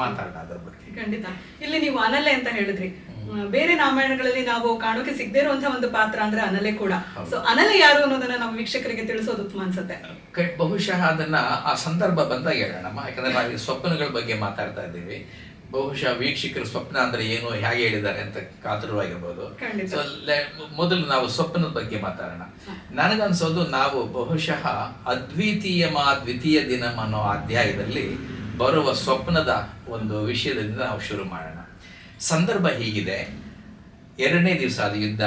ಮಾತಾಡೋಣ ಅದರ ಬಗ್ಗೆ. ಖಂಡಿತ. ಇಲ್ಲಿ ನೀವು ಅನಲೆ ಅಂತ ಹೇಳಿದ್ರಿ, ಬೇರೆ ರಾಮಾಯಣಗಳಲ್ಲಿ ನಾವು ಕಾಣೋಕೆ ಸಿಗದೇ ಇರುವಂತಹ ಒಂದು ಪಾತ್ರ ಅಂದ್ರೆ ಅನಲೆ ಕೂಡ. ಸೊ ಅನಲೆ ಯಾರು ಅನ್ನೋದನ್ನ ನಾವು ವೀಕ್ಷಕರಿಗೆ ತಿಳಿಸೋದು ಉತ್ತಮ ಅನ್ಸುತ್ತೆ. ಬಹುಶಃ ಅದನ್ನ ಆ ಸಂದರ್ಭ ಬಂದಾಗ ಹೇಳೋಣಮ್ಮ, ಯಾಕಂದ್ರೆ ನಾವು ಸ್ವಪ್ನಗಳ ಬಗ್ಗೆ ಮಾತಾಡ್ತಾ ಇದ್ದೀವಿ. ಬಹುಶಃ ವೀಕ್ಷಕರು ಸ್ವಪ್ನ ಅಂದ್ರೆ ಏನು, ಹೇಗೆ ಹೇಳಿದ್ದಾರೆ ಅಂತ ಕಾತುರವಾಗಿರ್ಬೋದು. ಸೊ ಮೊದಲು ನಾವು ಸ್ವಪ್ನದ ಬಗ್ಗೆ ಮಾತಾಡೋಣ. ನನಗನ್ಸೋದು ನಾವು ಬಹುಶಃ ದ್ವಿತೀಯ ದಿನಂ ಅನ್ನೋ ಅಧ್ಯಾಯದಲ್ಲಿ ಬರುವ ಸ್ವಪ್ನದ ಒಂದು ವಿಷಯದಿಂದ ನಾವು ಶುರು ಮಾಡೋಣ. ಸಂದರ್ಭ ಹೀಗಿದೆ, 2ನೇ ದಿವಸ ಅದು ಯುದ್ಧ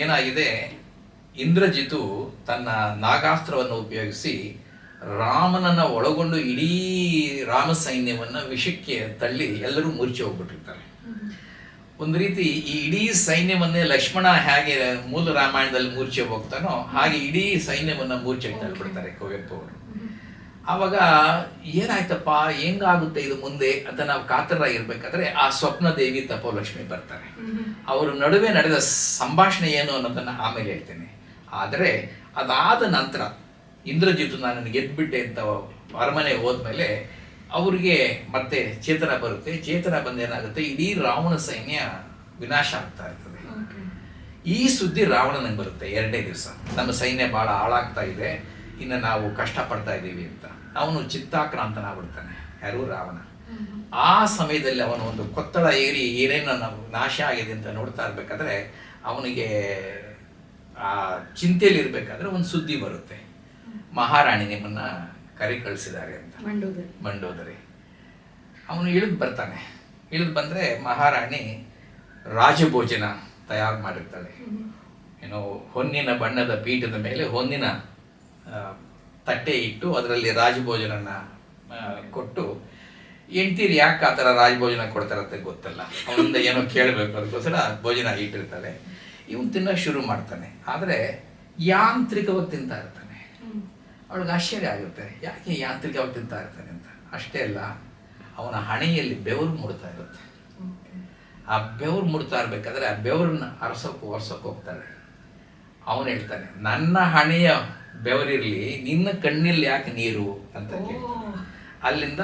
ಏನಾಗಿದೆ, ಇಂದ್ರಜಿತು ತನ್ನ ನಾಗಾಸ್ತ್ರವನ್ನು ಉಪಯೋಗಿಸಿ ರಾಮನನ್ನ ಒಳಗೊಂಡು ಇಡೀ ರಾಮ ಸೈನ್ಯವನ್ನ ವಿಷಕ್ಕೆ ತಳ್ಳಿ ಎಲ್ಲರೂ ಮೂರ್ಛೆ ಹೋಗ್ಬಿಟ್ಟಿರ್ತಾರೆ. ಒಂದು ರೀತಿ ಈ ಇಡೀ ಸೈನ್ಯವನ್ನೇ ಲಕ್ಷ್ಮಣ ಹೇಗೆ ಮೂಲ ರಾಮಾಯಣದಲ್ಲಿ ಮೂರ್ಛೆ ಹೋಗ್ತಾನೋ ಹಾಗೆ ಇಡೀ ಸೈನ್ಯವನ್ನ ಮೂರ್ಛೆಗೆ ತಳ್ಳಿಬಿಡ್ತಾರೆ ಕುವೆಂಪು ಅವರು. ಆವಾಗ ಏನಾಯ್ತಪ್ಪ, ಹೆಂಗಾಗುತ್ತೆ ಇದು ಮುಂದೆ ಅಂತ ನಾವು ಕಾತರಾಗಿರ್ಬೇಕಾದ್ರೆ ಆ ಸ್ವಪ್ನ ದೇವಿ ತಪೋಲಕ್ಷ್ಮಿ ಬರ್ತಾರೆ. ಅವರ ನಡುವೆ ನಡೆದ ಸಂಭಾಷಣೆ ಏನು ಅನ್ನೋದನ್ನ ಆಮೇಲೆ ಹೇಳ್ತೇನೆ. ಆದರೆ ಅದಾದ ನಂತರ ಇಂದ್ರಜಿತು ನಾನು ಗೆದ್ಬಿಟ್ಟೆ ಅಂತ ಅರಮನೆ ಹೋದ್ಮೇಲೆ ಅವ್ರಿಗೆ ಮತ್ತೆ ಚೇತನ ಬರುತ್ತೆ. ಚೇತನ ಬಂದೇನಾಗುತ್ತೆ, ಇಡೀ ರಾವಣ ಸೈನ್ಯ ವಿನಾಶ ಆಗ್ತಾ ಇರ್ತದೆ. ಈ ಸುದ್ದಿ ರಾವಣನಿಗೆ ಬರುತ್ತೆ 2ನೇ ದಿವಸ, ನಮ್ಮ ಸೈನ್ಯ ಬಹಳ ಹಾಳಾಗ್ತಾ ಇದೆ, ಇನ್ನು ನಾವು ಕಷ್ಟಪಡ್ತಾ ಇದ್ದೀವಿ ಅಂತ. ಅವನು ಚಿತ್ತಾಕ್ರಾಂತನಾಗ್ಬಿಡ್ತಾನೆ, ಯಾರು ರಾವಣ. ಆ ಸಮಯದಲ್ಲಿ ಅವನು ಒಂದು ಕೊತ್ತಳ ಏರಿ ಏನೇನು ನಾವು ನಾಶ ಆಗಿದೆ ಅಂತ ನೋಡ್ತಾ ಇರ್ಬೇಕಾದ್ರೆ ಅವನಿಗೆ ಆ ಚಿಂತೆಯಲ್ಲಿ ಇರ್ಬೇಕಾದ್ರೆ ಒಂದು ಸುದ್ದಿ ಬರುತ್ತೆ, ಮಹಾರಾಣಿ ನಿಮ್ಮನ್ನ ಕರೆ ಕಳಿಸಿದ್ದಾರೆ ಅಂತ, ಮಂಡೋದರಿ. ಅವನು ಇಳಿದು ಬರ್ತಾನೆ. ಇಳಿದು ಬಂದ್ರೆ ಮಹಾರಾಣಿ ರಾಜಭೋಜನ ತಯಾರು ಮಾಡಿರ್ತಾಳೆ. ಏನೋ ಹೊನ್ನಿನ ಬಣ್ಣದ ಪೀಠದ ಮೇಲೆ ಹೊನ್ನಿನ ತಟ್ಟೆ ಇಟ್ಟು ಅದರಲ್ಲಿ ರಾಜಭೋಜನನ್ನ ಕೊಟ್ಟು, ಹೆಂಡ್ತೀರು ಯಾಕೆ ಆ ಥರ ರಾಜಭೋಜನ ಕೊಡ್ತಾರಂತ ಗೊತ್ತಲ್ಲ, ಅವನಿಂದ ಏನೋ ಕೇಳಬೇಕು ಅದಕ್ಕೋಸ್ಕರ ಭೋಜನ ಇಟ್ಟಿರ್ತಾಳೆ. ಇವನು ತಿನ್ನೋಕೆ ಶುರು ಮಾಡ್ತಾನೆ, ಆದರೆ ಯಾಂತ್ರಿಕವಾಗಿ ತಿಂತಾ ಇರ್ತಾನೆ. ಅವಳಿಗೆ ಆಶ್ಚರ್ಯ ಆಗುತ್ತೆ, ಯಾಕೆ ಯಾಂತ್ರಿಕವಾಗಿ ತಿಂತಾ ಇರ್ತಾನೆ ಅಂತ. ಅಷ್ಟೇ ಅಲ್ಲ, ಅವನ ಹಣೆಯಲ್ಲಿ ಬೆವರು ಮುಡ್ತಾ ಇರುತ್ತೆ. ಆ ಬೆವರು ಮುಡ್ತಾ ಇರ್ಬೇಕಾದ್ರೆ ಆ ಬೆವರನ್ನ ಒರ್ಸೋಕೆ ಹೋಗ್ತಾಳೆ. ಅವನು ಹೇಳ್ತಾನೆ, ನನ್ನ ಹಣೆಯ ಬೆವರಿರ್ಲಿ, ನಿನ್ನ ಕಣ್ಣಲ್ಲಿ ಯಾಕೆ ನೀರು ಅಂತ ಕೇಳ್ತಾನೆ. ಅಲ್ಲಿಂದ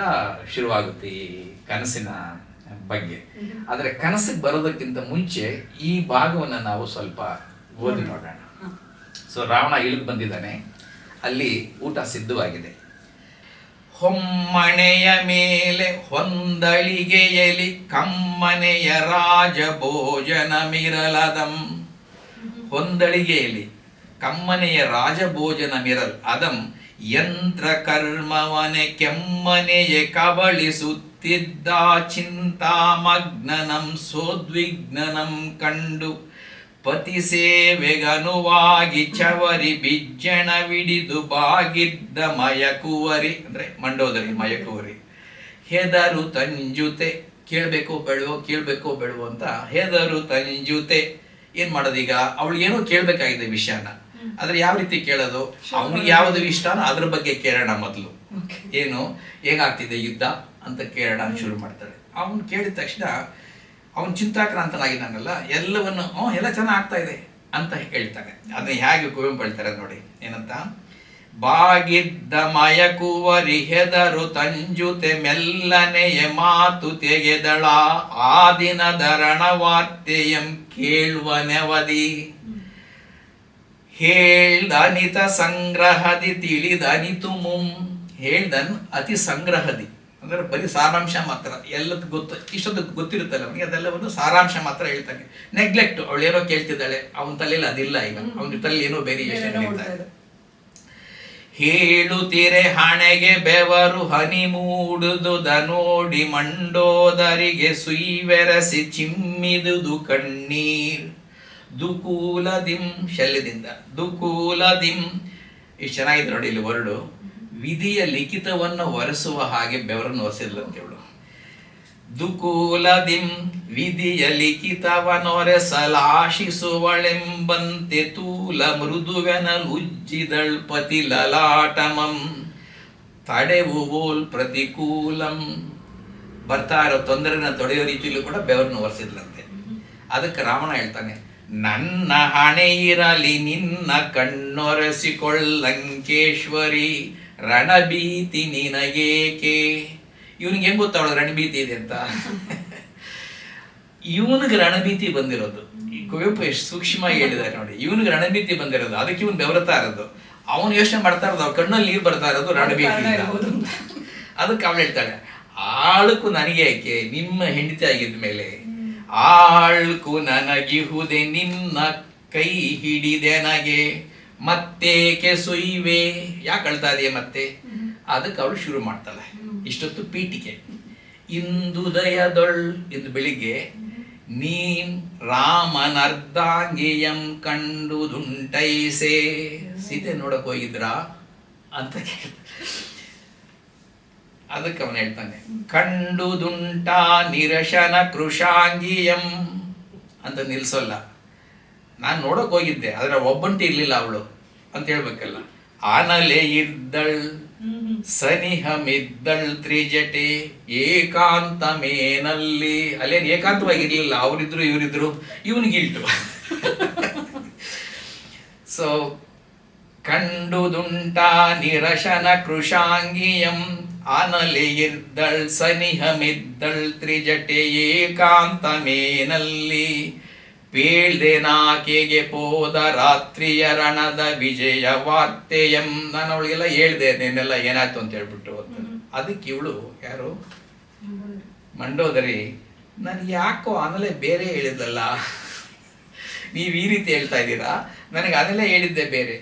ಶುರುವಾಗುತ್ತೆ ಈ ಕನಸಿನ ಬಗ್ಗೆ. ಆದರೆ ಕನಸಿಗೆ ಬರೋದಕ್ಕಿಂತ ಮುಂಚೆ ಈ ಭಾಗವನ್ನು ನಾವು ಸ್ವಲ್ಪ ಓದಿ ನೋಡೋಣ. ಸೊ ರಾವಣ ಇಳಿದು ಬಂದಿದ್ದಾನೆ, ಅಲ್ಲಿ ಊಟ ಸಿದ್ಧವಾಗಿದೆ. ಹೊಮ್ಮಣೆಯ ಮೇಲೆ ಹೊಂದಳಿಗೆಯಲಿ ಕಮ್ಮನೆಯ ರಾಜ ಭೋಜನ ಮಿರಲದಂ. ಹೊಂದಳಿಗೆಯಲ್ಲಿ ಕಮ್ಮನೆಯ ರಾಜಭೋಜನ ಮಿರಲ್ ಅದಂ ಯಂತ್ರ ಕರ್ಮವನೆ ಕೆಮ್ಮನೆಯೇ ಕಬಳಿಸುತ್ತಿದ್ದ ಚಿಂತಾಮಗ್ನನಂ ಸೋದ್ವಿಗ್ನನಂ ಕಂಡು ಪತಿ ಸೇವೆಗನುವಾಗಿ ಚವರಿ ಬಿಜ್ಜಣವಿಡಿದು ಬಾಗಿದ್ದ ಮಯಕುವರಿ, ಅಂದ್ರೆ ಮಂಡೋದರಿ ಮಯಕುವರಿ, ಹೆದರು ತಂಜುತೆ, ಕೇಳಬೇಕೋ ಬೇಡವೋ ಅಂತ ಹೆದರು ತಂಜುತೆ. ಏನ್ ಮಾಡೋದೀಗ, ಅವಳು ಏನೋ ಕೇಳ್ಬೇಕಾಗಿದೆ ವಿಷಯನ, ಆದ್ರೆ ಯಾವ ರೀತಿ ಕೇಳೋದು, ಅವನಿಗೆ ಯಾವ್ದು ಇಷ್ಟನೋ ಅದ್ರ ಬಗ್ಗೆ ಕೇಳೋಣ ಮೊದಲು. ಏನು ಹೇಗಾಗ್ತಿದೆ ಯುದ್ಧ ಅಂತ ಕೇಳೋಣ ಶುರು ಮಾಡ್ತಾಳೆ. ಅವನು ಕೇಳಿದ ತಕ್ಷಣ ಅವನು ಚಿಂತಾಕ್ರಾಂತನಾಗಿದ್ದಾನಲ್ಲ, ಎಲ್ಲವನ್ನು ಎಲ್ಲ ಚೆನ್ನಾಗಿ ಆಗ್ತಾ ಇದೆ ಅಂತ ಹೇಳ್ತಾನೆ. ಅದನ್ನ ಹೇಗೆ ಕುವೆಂಪು ಹೇಳ್ತಾರೆ ನೋಡಿ, ಏನಂತ, ಬಾಗಿದ್ದ ಮಯಕುವರಿ ಹೆದರು ತಂಜುತೆ ಮೆಲ್ಲನೆಯ ಮಾತು ತೆಗೆದಳ ಆ ದಿನದ ರಣವಾರ್ತೆಯಂ ಕೇಳುವ ನೆವದಿ. ಹೇಳ್ದನಿತ ಸಂಗ್ರಹದಿ ತಿಳಿದನಿತು ಮುಂ. ಹೇಳ್ದನ್ ಅತಿ ಸಂಗ್ರಹದಿ ಅಂದ್ರೆ ಬರೀ ಸಾರಾಂಶ ಮಾತ್ರ, ಎಲ್ಲದ ಗೊತ್ತು, ಇಷ್ಟೊಂದು ಗೊತ್ತಿರುತ್ತಲ್ಲ ಅವನಿಗೆ, ಅದೆಲ್ಲವನ್ನು ಸಾರಾಂಶ ಮಾತ್ರ ಹೇಳ್ತಾನೆ. ನೆಗ್ಲೆಕ್ಟ್, ಅವಳು ಏನೋ ಕೇಳ್ತಿದ್ದಾಳೆ, ಅವನ ತಲೆಯಲ್ಲಿ ಅದಿಲ್ಲ, ಈಗ ಅವನ ತಲೆಯಲ್ಲಿ ಏನೋ ಬೇರೆ ಹೇಳುತ್ತಿರೆ ಹಣೆಗೆ ಬೆವರು ಹನಿ ಮೂಡುದುದ ನೋಡಿ ಮಂಡೋದರಿಗೆ ಸುಯ್ವೆರಸಿ ಚಿಮ್ಮಿದುದು ಕಣ್ಣೀರ್. ದುಕೂಲದಿಂ, ಶಲ್ಯದಿಂದ ದುಕೂಲದಿಂ. ಇಷ್ಟು ಚೆನ್ನಾಗಿದೆ ನೋಡಿ ಇಲ್ಲಿ ವರ್ಡು. ವಿಧಿಯ ಲಿಖಿತವನ್ನು ಒರೆಸುವ ಹಾಗೆ ಬೆವರನ್ನು ಒರೆಸಿದ್ಲಂತೇಳು. ದುಕೂಲದಿಂ ವಿಧಿಯ ಲಿಖಿತವನೊರೆಸಲಾಶಿಸುವಳೆಂಬಂತೆ ತೂಲ ಮೃದುವೆನಲುಜ್ಜಿದಳ್ ಪತಿ ಲಲಾಟಮಂ ತಡೆವು ಓಲ್ ಪ್ರತಿಕೂಲಂ. ಬರ್ತಾ ಇರೋ ತೊಂದರೆನ ತೊಡೆಯೋ ರೀತಿಯಲ್ಲೂ ಕೂಡ ಬೆವರನ್ನು ಒರೆಸಿದ್ಲಂತೆ. ಅದಕ್ಕೆ ರಾವಣ ಹೇಳ್ತಾನೆ, ನನ್ನ ಹಣೆ ಇರಲಿ ನಿನ್ನ ಕಣ್ಣೊರೆಸಿಕೊಳ್ಳಂಕೇಶ್ವರಿ, ರಣಭೀತಿ ನಿನಗೇಕೆ. ಇವನಿಗೆ ಹೆಂಗ್ ಗೊತ್ತಾವಳು ರಣಭೀತಿ ಇದೆ ಅಂತ. ಇವನಿಗೆ ರಣಭೀತಿ ಬಂದಿರೋದು, ಈ ಕುವೆಂಪು ಎಷ್ಟು ಸೂಕ್ಷ್ಮವಾಗಿ ಹೇಳಿದ್ದಾರೆ ನೋಡಿ, ಇವನಿಗೆ ರಣಭೀತಿ ಬಂದಿರೋದು, ಅದಕ್ಕೆ ಇವನು ಬೆವರತಾ ಇರೋದು, ಅವನು ಯೋಚನೆ ಮಾಡ್ತಾ ಇರೋದು, ಅವ್ರ ಕಣ್ಣಲ್ಲಿ ನೀರು ಬರ್ತಾ ಇರೋದು ರಣಭೀತಿ. ಅದಕ್ಕೆ ಅವಳು ಹೇಳ್ತಾಳೆ, ಆಳ್ಕು ನನಗೆ ಯಾಕೆ ನಿಮ್ಮ ಹೆಂಡತಿ ಆಗಿದ ಮೇಲೆ, ಆಳ್ಕು ನನಗಿಹುದೆ ನಿನ್ನ ಕೈ ಹಿಡಿದೆ ನನಗೆ, ಮತ್ತೇಕೆ ಸುಯ್ವೆ, ಯಾಕೆ ಅಳ್ತಾ ಇದೆಯಾ ಮತ್ತೆ. ಅದಕ್ಕೆ ಅವಳು ಶುರು ಮಾಡ್ತಾಳೆ ಇಷ್ಟೊತ್ತು ಪೀಠಿಕೆ. ಇಂದುದಯದೊಳ್ ಇಂದು ಬೆಳಿಗ್ಗೆ ನೀನ್ ರಾಮನರ್ಧಾಂಗಿಯಂ ಕಂಡುದುಂಟೈಸೆ, ಸೀತೆ ನೋಡಕ್ ಹೋಗಿದ್ರಾ ಅಂತ ಕೇಳ್ತ. ಅದಕ್ಕೆ ಅವನು ಹೇಳ್ತಾನೆ, ಕಂಡುದುಂಟ ನಿರಶನ ಕೃಷಾಂಗಿಯಂ ಅಂತ ನಿಲ್ಸೋಲ್ಲ, ನಾನು ನೋಡಕ್ ಹೋಗಿದ್ದೆ ಆದ್ರೆ ಒಬ್ಬಂಟಿ ಇರ್ಲಿಲ್ಲ ಅವಳು ಅಂತ ಹೇಳ್ಬೇಕಲ್ಲ. ಆನಲೆ ಇದ್ದಳ್ ಸನಿಹಮಿದ್ದಳ್ ತ್ರಿಜಟೆ ಏಕಾಂತ ಮೇನಲ್ಲಿ, ಅಲ್ಲೇನು ಏಕಾಂತವಾಗಿರ್ಲಿಲ್ಲ, ಅವರಿದ್ರು ಇವರಿದ್ರು, ಇವನಿಗಿಲ್ಟು. ಸೊ ಕಂಡುದುಂಟ ನಿರಶನ ಕೃಷಾಂಗಿಯಂ ಆನಲೆ ಇದ್ದಳ್ ಸನಿಹಮಿದ್ದಳ್ ತ್ರಿಜಟೆ ಏಕಾಂತ ಮೇನಲ್ಲಿ, ಪೇಳ್ದೆನಾಕೆಗೆ ಪೋದ ರಾತ್ರಿಯ ರಣದ ವಿಜಯ ವಾರ್ತೆಯಂ, ನಾನು ಅವಳಿಗೆಲ್ಲ ಹೇಳ್ದೆ ನೆನ್ನೆಲ್ಲ ಏನಾಯ್ತು ಅಂತ ಹೇಳ್ಬಿಟ್ಟು. ಅದಕ್ಕೆ ಇವಳು ಯಾರು, ಮಂಡೋದರಿ, ನನಗೆ ಯಾಕೋ ಆಮೇಲೆ ಬೇರೆ ಹೇಳಿದ್ಲಲ್ಲ, ನೀವು ಈ ರೀತಿ ಹೇಳ್ತಾ ಇದ್ದೀರಾ, ನನಗೆ ಅದೆಲ್ಲ ಹೇಳಿದ್ದೆ ಬೇರೆ.